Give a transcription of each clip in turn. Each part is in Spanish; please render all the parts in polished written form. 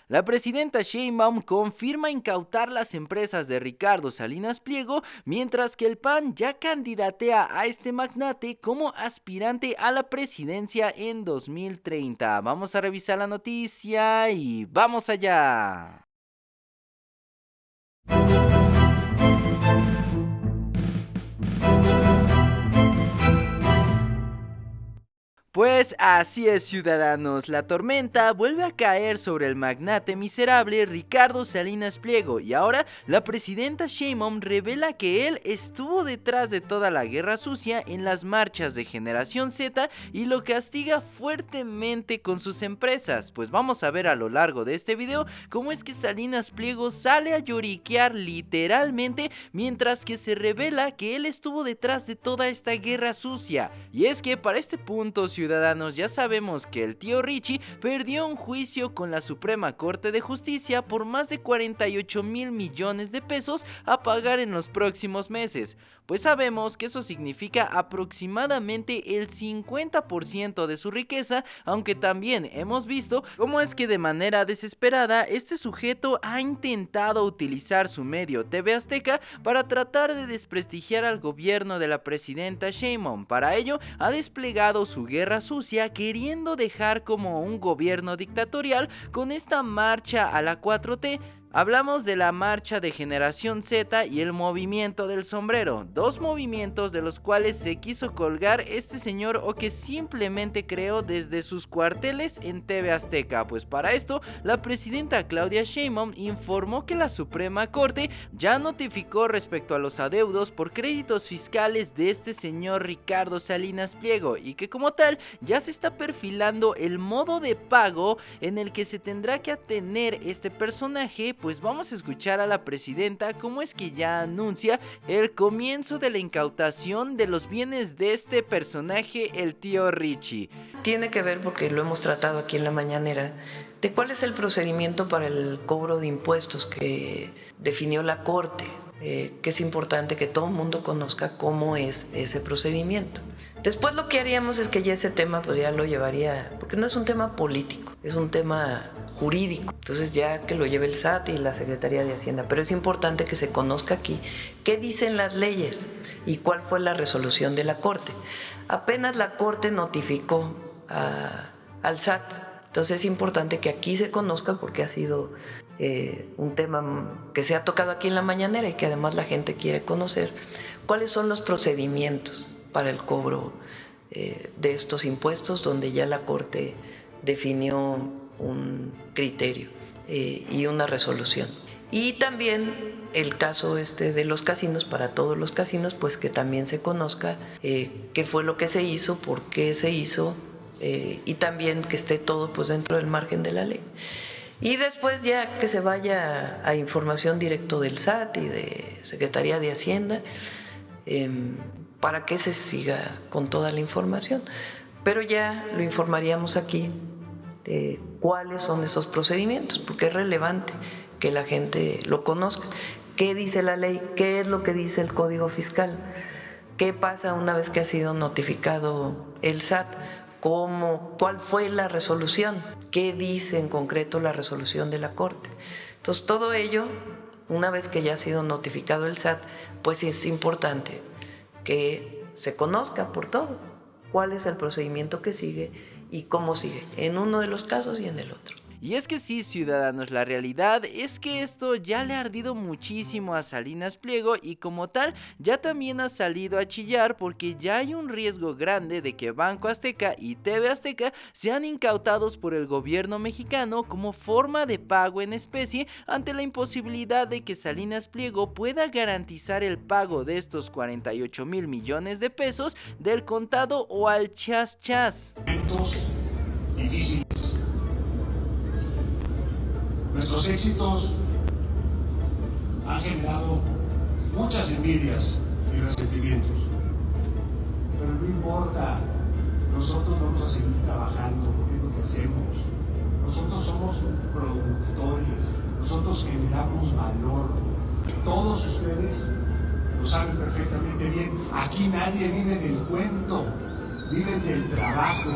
La presidenta Sheinbaum confirma incautar las empresas de Ricardo Salinas Pliego, mientras que el PAN ya candidatea a este magnate como aspirante a la presidencia en 2030. Vamos a revisar la noticia y vamos allá. Pues así es, ciudadanos, la tormenta vuelve a caer sobre el magnate miserable Ricardo Salinas Pliego y ahora la presidenta Sheinbaum revela que él estuvo detrás de toda la guerra sucia en las marchas de Generación Z y lo castiga fuertemente con sus empresas. Pues vamos a ver a lo largo de este video cómo es que Salinas Pliego sale a lloriquear literalmente mientras que se revela que él estuvo detrás de toda esta guerra sucia. Y es que para este punto, ciudadanos, ya sabemos que el tío Richie perdió un juicio con la Suprema Corte de Justicia por más de 48 mil millones de pesos a pagar en los próximos meses. Pues sabemos que eso significa aproximadamente el 50% de su riqueza, aunque también hemos visto cómo es que de manera desesperada este sujeto ha intentado utilizar su medio TV Azteca para tratar de desprestigiar al gobierno de la presidenta Sheinbaum. Para ello ha desplegado su guerra sucia queriendo dejar como un gobierno dictatorial con esta marcha a la 4T. Hablamos de la marcha de Generación Z y el movimiento del sombrero, dos movimientos de los cuales se quiso colgar este señor o que simplemente creó desde sus cuarteles en TV Azteca. Pues para esto, la presidenta Claudia Sheinbaum informó que la Suprema Corte ya notificó respecto a los adeudos por créditos fiscales de este señor Ricardo Salinas Pliego y que como tal ya se está perfilando el modo de pago en el que se tendrá que atener este personaje. Pues vamos a escuchar a la presidenta cómo es que ya anuncia el comienzo de la incautación de los bienes de este personaje, el tío Richie. Tiene que ver, porque lo hemos tratado aquí en la mañanera, de cuál es el procedimiento para el cobro de impuestos que definió la Corte, que es importante que todo el mundo conozca cómo es ese procedimiento. Después lo que haríamos es que ya ese tema pues ya lo llevaría, porque no es un tema político, es un tema jurídico, entonces ya que lo lleve el SAT y la Secretaría de Hacienda, pero es importante que se conozca aquí qué dicen las leyes y cuál fue la resolución de la Corte. Apenas la Corte notificó al SAT, entonces es importante que aquí se conozca porque ha sido un tema que se ha tocado aquí en la mañanera y que además la gente quiere conocer cuáles son los procedimientos para el cobro de estos impuestos, donde ya la Corte definió un criterio y una resolución. Y también el caso de los casinos, para todos los casinos, pues que también se conozca qué fue lo que se hizo, por qué se hizo, y también que esté todo pues dentro del margen de la ley. Y después ya que se vaya a información directo del SAT y de Secretaría de Hacienda, para que se siga con toda la información. Pero ya lo informaríamos aquí de cuáles son esos procedimientos, porque es relevante que la gente lo conozca. ¿Qué dice la ley? ¿Qué es lo que dice el Código Fiscal? ¿Qué pasa una vez que ha sido notificado el SAT? ¿Cuál fue la resolución? ¿Qué dice en concreto la resolución de la Corte? Entonces, todo ello, una vez que ya ha sido notificado el SAT, pues es importante que se conozca por todo cuál es el procedimiento que sigue y cómo sigue, en uno de los casos y en el otro. Y es que sí, ciudadanos, la realidad es que esto ya le ha ardido muchísimo a Salinas Pliego y como tal ya también ha salido a chillar porque ya hay un riesgo grande de que Banco Azteca y TV Azteca sean incautados por el gobierno mexicano como forma de pago en especie ante la imposibilidad de que Salinas Pliego pueda garantizar el pago de estos 48 mil millones de pesos del contado o al chas chas. Momentos difíciles. Nuestros éxitos han generado muchas envidias y resentimientos, pero no importa, nosotros vamos a seguir trabajando porque es lo que hacemos. Nosotros somos productores, nosotros generamos valor. Todos ustedes lo saben perfectamente bien. Aquí nadie vive del cuento, viven del trabajo.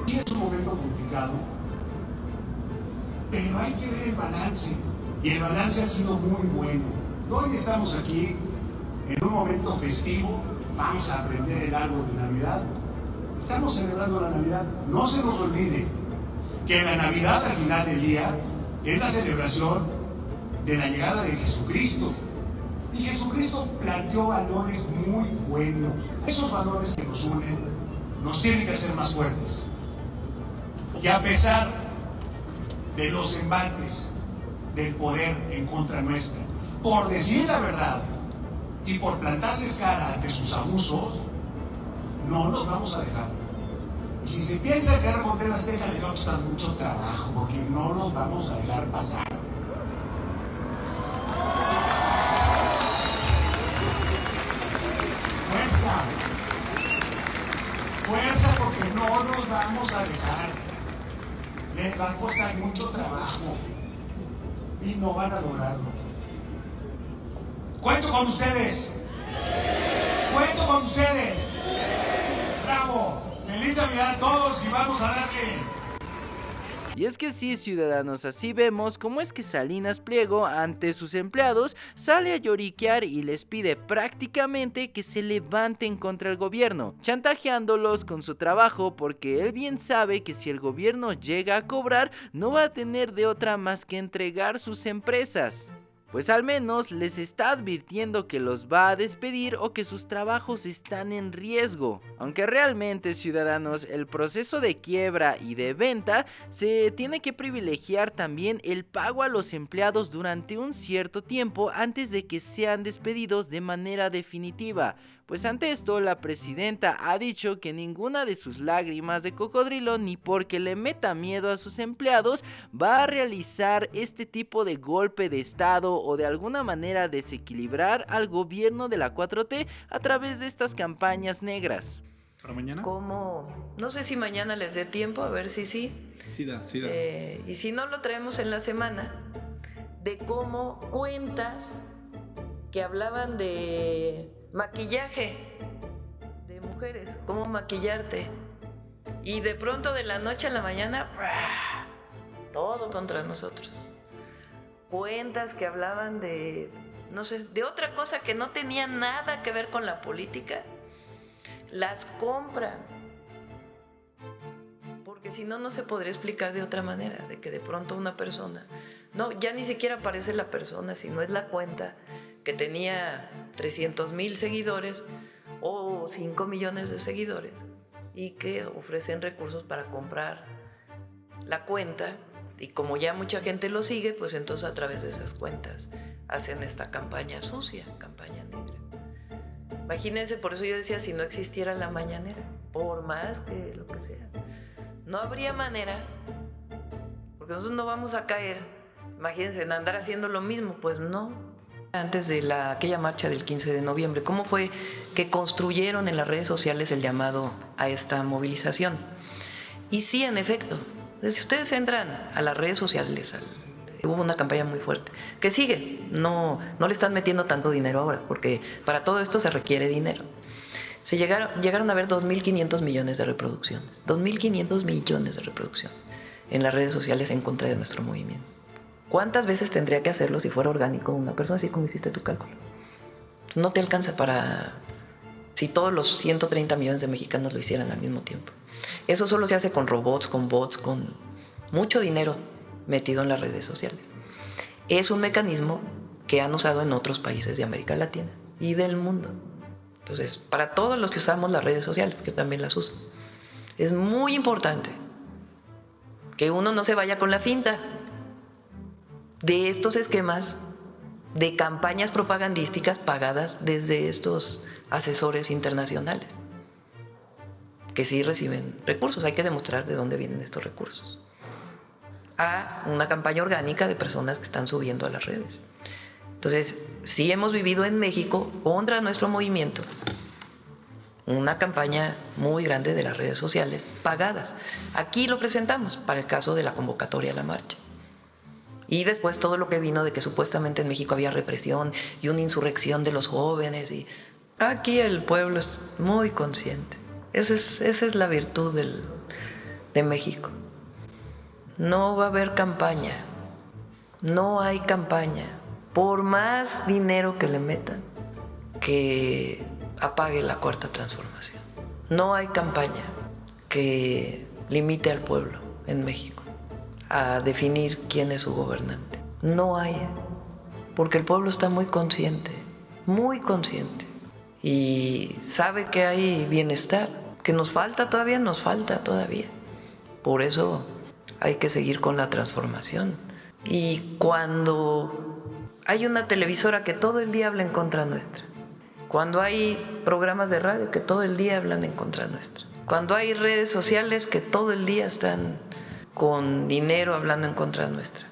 Sí, es un momento complicado. pero hay que ver el balance, y el balance ha sido muy bueno. Hoy estamos aquí en un momento festivo, vamos a prender el árbol de Navidad, estamos celebrando la Navidad. No se nos olvide que la Navidad al final del día es la celebración de la llegada de Jesucristo. Y Jesucristo planteó valores muy buenos. Esos valores que nos unen nos tienen que hacer más fuertes. Y a pesar de los embates del poder en contra nuestra, por decir la verdad y por plantarles cara ante sus abusos, no nos vamos a dejar. Y si se piensa que con TV Azteca les va a costar mucho trabajo, porque no nos vamos a dejar pasar. Fuerza, porque no nos vamos a dejar. Les va a costar mucho trabajo y no van a lograrlo. ¡Cuento con ustedes! ¡Cuento con ustedes! ¡Bravo! ¡Feliz Navidad a todos y vamos a darle! Y es que sí, ciudadanos, así vemos cómo es que Salinas Pliego ante sus empleados sale a lloriquear y les pide prácticamente que se levanten contra el gobierno, chantajeándolos con su trabajo, porque él bien sabe que si el gobierno llega a cobrar no va a tener de otra más que entregar sus empresas. Pues al menos les está advirtiendo que los va a despedir o que sus trabajos están en riesgo. Aunque realmente, ciudadanos, el proceso de quiebra y de venta se tiene que privilegiar también el pago a los empleados durante un cierto tiempo antes de que sean despedidos de manera definitiva. Pues ante esto la presidenta ha dicho que ninguna de sus lágrimas de cocodrilo ni porque le meta miedo a sus empleados va a realizar este tipo de golpe de estado o de alguna manera desequilibrar al gobierno de la 4T a través de estas campañas negras. ¿Para mañana? ¿Cómo? No sé si mañana les dé tiempo, a ver si sí. Sí da. Y si no, lo traemos en la semana, de cómo cuentas que hablaban de maquillaje de mujeres, cómo maquillarte, y de pronto de la noche a la mañana todo contra nosotros. Cuentas que hablaban de, no sé, de otra cosa que no tenía nada que ver con la política, las compran, porque si no, no se podría explicar de otra manera, de que de pronto una persona, no, ya ni siquiera aparece la persona, sino es la cuenta que tenía 300,000 seguidores o 5 millones de seguidores y que ofrecen recursos para comprar la cuenta, y como ya mucha gente lo sigue, pues entonces a través de esas cuentas hacen esta campaña sucia, campaña negra. Imagínense, por eso yo decía, si no existiera la mañanera, por más que lo que sea, no habría manera, porque nosotros no vamos a caer, imagínense, en andar haciendo lo mismo, pues no. Antes de aquella marcha del 15 de noviembre, ¿cómo fue que construyeron en las redes sociales el llamado a esta movilización? Y sí, en efecto, si ustedes entran a las redes sociales, hubo una campaña muy fuerte, que sigue, no le están metiendo tanto dinero ahora, porque para todo esto se requiere dinero. Llegaron a haber 2.500 millones de reproducciones, 2.500 millones de reproducciones en las redes sociales en contra de nuestro movimiento. ¿Cuántas veces tendría que hacerlo si fuera orgánico una persona, así como hiciste tu cálculo? No te alcanza para si todos los 130 millones de mexicanos lo hicieran al mismo tiempo. Eso solo se hace con robots, con bots, con mucho dinero metido en las redes sociales. Es un mecanismo que han usado en otros países de América Latina y del mundo. Entonces, para todos los que usamos las redes sociales, yo también las uso, es muy importante que uno no se vaya con la finta de estos esquemas de campañas propagandísticas pagadas desde estos asesores internacionales, que sí reciben recursos. Hay que demostrar de dónde vienen estos recursos, a una campaña orgánica de personas que están subiendo a las redes. Entonces, sí hemos vivido en México, contra nuestro movimiento, una campaña muy grande de las redes sociales pagadas. Aquí lo presentamos para el caso de la convocatoria a la marcha. Y después todo lo que vino de que supuestamente en México había represión y una insurrección de los jóvenes. Y aquí el pueblo es muy consciente. Esa es la virtud de México. No va a haber campaña, no hay campaña. Por más dinero que le metan, que apague la Cuarta Transformación. No hay campaña que limite al pueblo en México a definir quién es su gobernante. No hay, porque el pueblo está muy consciente y sabe que hay bienestar, que nos falta todavía. Por eso hay que seguir con la transformación. Y cuando hay una televisora que todo el día habla en contra nuestra, cuando hay programas de radio que todo el día hablan en contra nuestra, cuando hay redes sociales que todo el día están con dinero hablando en contra nuestra,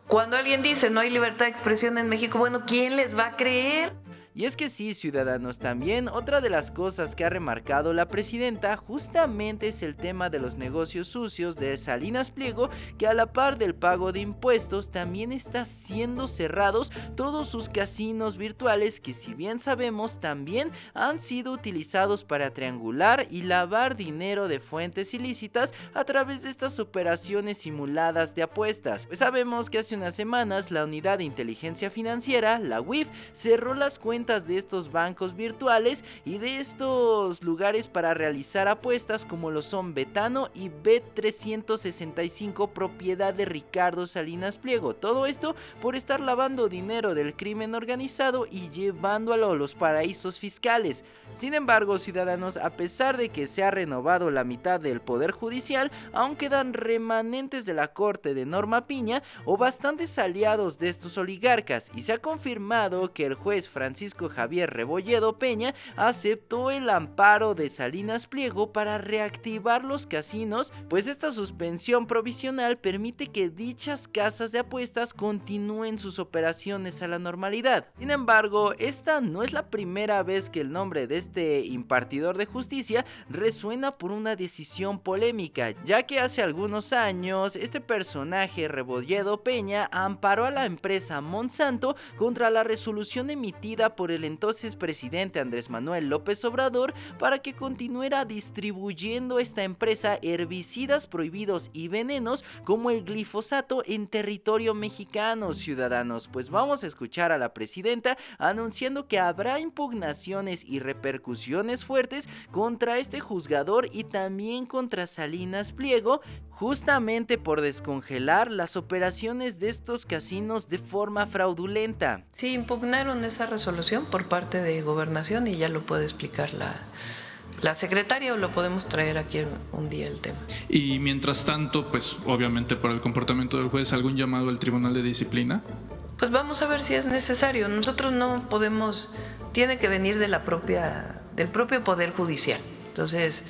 cuando alguien dice no hay libertad de expresión en México, bueno, ¿quién les va a creer? Y es que sí, ciudadanos, también otra de las cosas que ha remarcado la presidenta justamente es el tema de los negocios sucios de Salinas Pliego, que a la par del pago de impuestos también está siendo cerrados todos sus casinos virtuales, que si bien sabemos también han sido utilizados para triangular y lavar dinero de fuentes ilícitas a través de estas operaciones simuladas de apuestas. Pues sabemos que hace unas semanas la Unidad de Inteligencia Financiera, la UIF, cerró las cuentas de estos bancos virtuales y de estos lugares para realizar apuestas, como lo son Betano y Bet365, propiedad de Ricardo Salinas Pliego. Todo esto por estar lavando dinero del crimen organizado y llevándolo a los paraísos fiscales. Sin embargo, ciudadanos, a pesar de que se ha renovado la mitad del Poder Judicial, aún quedan remanentes de la Corte de Norma Piña o bastantes aliados de estos oligarcas, y se ha confirmado que el juez Francisco Javier Rebolledo Peña aceptó el amparo de Salinas Pliego para reactivar los casinos, pues esta suspensión provisional permite que dichas casas de apuestas continúen sus operaciones a la normalidad. Sin embargo, esta no es la primera vez que el nombre de este impartidor de justicia resuena por una decisión polémica, ya que hace algunos años este personaje, Rebolledo Peña, amparó a la empresa Monsanto contra la resolución emitida por el entonces presidente Andrés Manuel López Obrador para que continuara distribuyendo esta empresa herbicidas prohibidos y venenos como el glifosato en territorio mexicano, ciudadanos. Pues vamos a escuchar a la presidenta anunciando que habrá impugnaciones y repercusiones fuertes contra este juzgador y también contra Salinas Pliego, justamente por descongelar las operaciones de estos casinos de forma fraudulenta. Sí, impugnaron esa resolución por parte de Gobernación y ya lo puede explicar la secretaria, o lo podemos traer aquí un día el tema. Y mientras tanto, pues obviamente por el comportamiento del juez, ¿algún llamado al Tribunal de Disciplina? Pues vamos a ver si es necesario. Nosotros no podemos, tiene que venir del propio Poder Judicial. Entonces,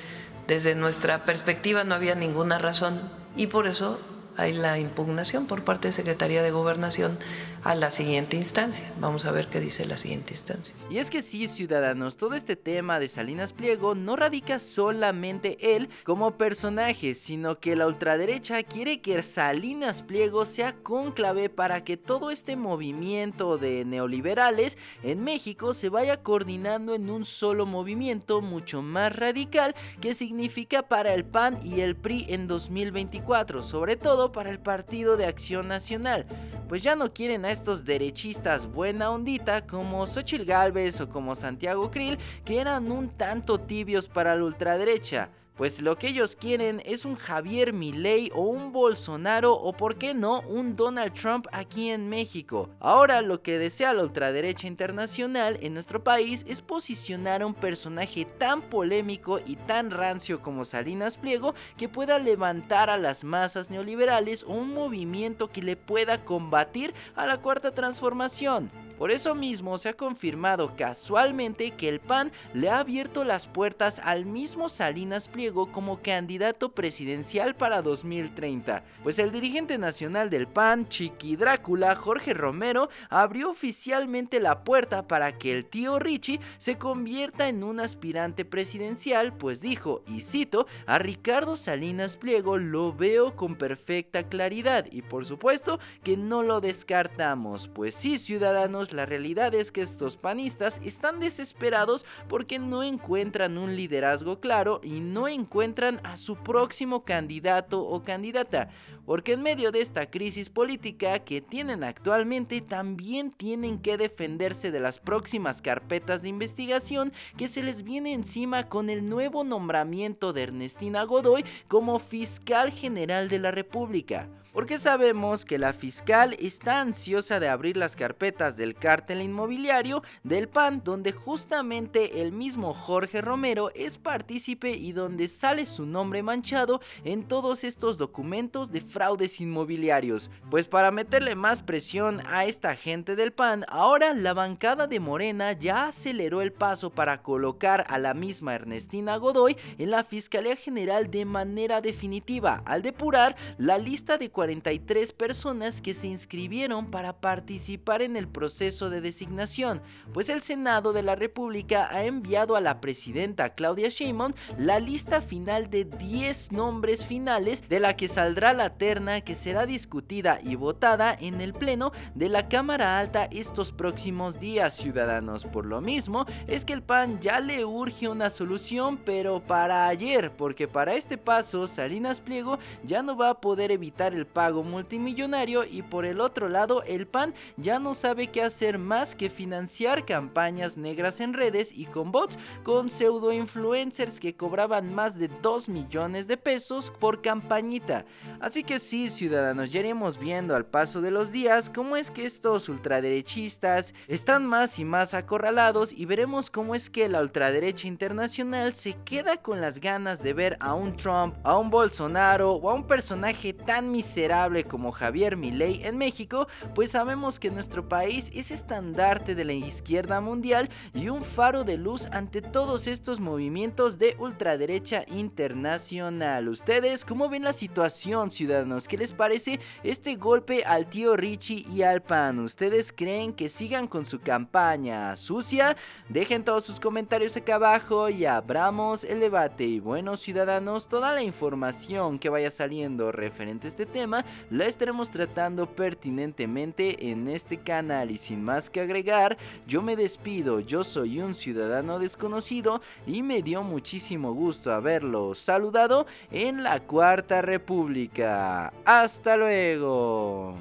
desde nuestra perspectiva no había ninguna razón y por eso hay la impugnación por parte de Secretaría de Gobernación a la siguiente instancia. Vamos a ver qué dice la siguiente instancia. Y es que sí, ciudadanos, todo este tema de Salinas Pliego no radica solamente él como personaje, sino que la ultraderecha quiere que Salinas Pliego sea cónclave para que todo este movimiento de neoliberales en México se vaya coordinando en un solo movimiento mucho más radical, que significa para el PAN y el PRI en 2024, sobre todo para el Partido de Acción Nacional. Pues ya no quieren a estos derechistas buena ondita como Xóchitl Gálvez o como Santiago Krill, que eran un tanto tibios para la ultraderecha. Pues lo que ellos quieren es un Javier Milei o un Bolsonaro o, por qué no, un Donald Trump aquí en México. Ahora lo que desea la ultraderecha internacional en nuestro país es posicionar a un personaje tan polémico y tan rancio como Salinas Pliego, que pueda levantar a las masas neoliberales o un movimiento que le pueda combatir a la Cuarta Transformación. Por eso mismo se ha confirmado casualmente que el PAN le ha abierto las puertas al mismo Salinas Pliego como candidato presidencial para 2030, pues el dirigente nacional del PAN, Chiqui Drácula, Jorge Romero, abrió oficialmente la puerta para que el tío Richie se convierta en un aspirante presidencial, pues dijo, y cito, a Ricardo Salinas Pliego lo veo con perfecta claridad y por supuesto que no lo descartamos. Pues sí, ciudadanos, la realidad es que estos panistas están desesperados porque no encuentran un liderazgo claro y no encuentran a su próximo candidato o candidata, porque en medio de esta crisis política que tienen actualmente también tienen que defenderse de las próximas carpetas de investigación que se les viene encima con el nuevo nombramiento de Ernestina Godoy como fiscal general de la República. Porque sabemos que la fiscal está ansiosa de abrir las carpetas del cártel inmobiliario del PAN, donde justamente el mismo Jorge Romero es partícipe y donde sale su nombre manchado en todos estos documentos de fraudes inmobiliarios. Pues para meterle más presión a esta gente del PAN, ahora la bancada de Morena ya aceleró el paso para colocar a la misma Ernestina Godoy en la Fiscalía General de manera definitiva, al depurar la lista de 43 personas que se inscribieron para participar en el proceso de designación, pues el Senado de la República ha enviado a la presidenta Claudia Sheinbaum la lista final de 10 nombres finales, de la que saldrá la terna que será discutida y votada en el pleno de la Cámara Alta estos próximos días, ciudadanos. Por lo mismo es que el PAN ya le urge una solución, pero para ayer, porque para este paso Salinas Pliego ya no va a poder evitar el pago multimillonario, y por el otro lado el PAN ya no sabe qué hacer más que financiar campañas negras en redes y con bots, con pseudo influencers que cobraban más de 2 millones de pesos por campañita. Así que sí, ciudadanos, ya iremos viendo al paso de los días cómo es que estos ultraderechistas están más y más acorralados, y veremos cómo es que la ultraderecha internacional se queda con las ganas de ver a un Trump, a un Bolsonaro o a un personaje tan miserable como Javier Milei en México, pues sabemos que nuestro país es estandarte de la izquierda mundial y un faro de luz ante todos estos movimientos de ultraderecha internacional. ¿Ustedes cómo ven la situación, ciudadanos? ¿Qué les parece este golpe al tío Richie y al PAN? ¿Ustedes creen que sigan con su campaña sucia? Dejen todos sus comentarios acá abajo y abramos el debate. Y bueno, ciudadanos, toda la información que vaya saliendo referente a este tema la estaremos tratando pertinentemente en este canal, y sin más que agregar, yo me despido. Yo soy un ciudadano desconocido y me dio muchísimo gusto haberlo saludado en la Cuarta República. ¡Hasta luego!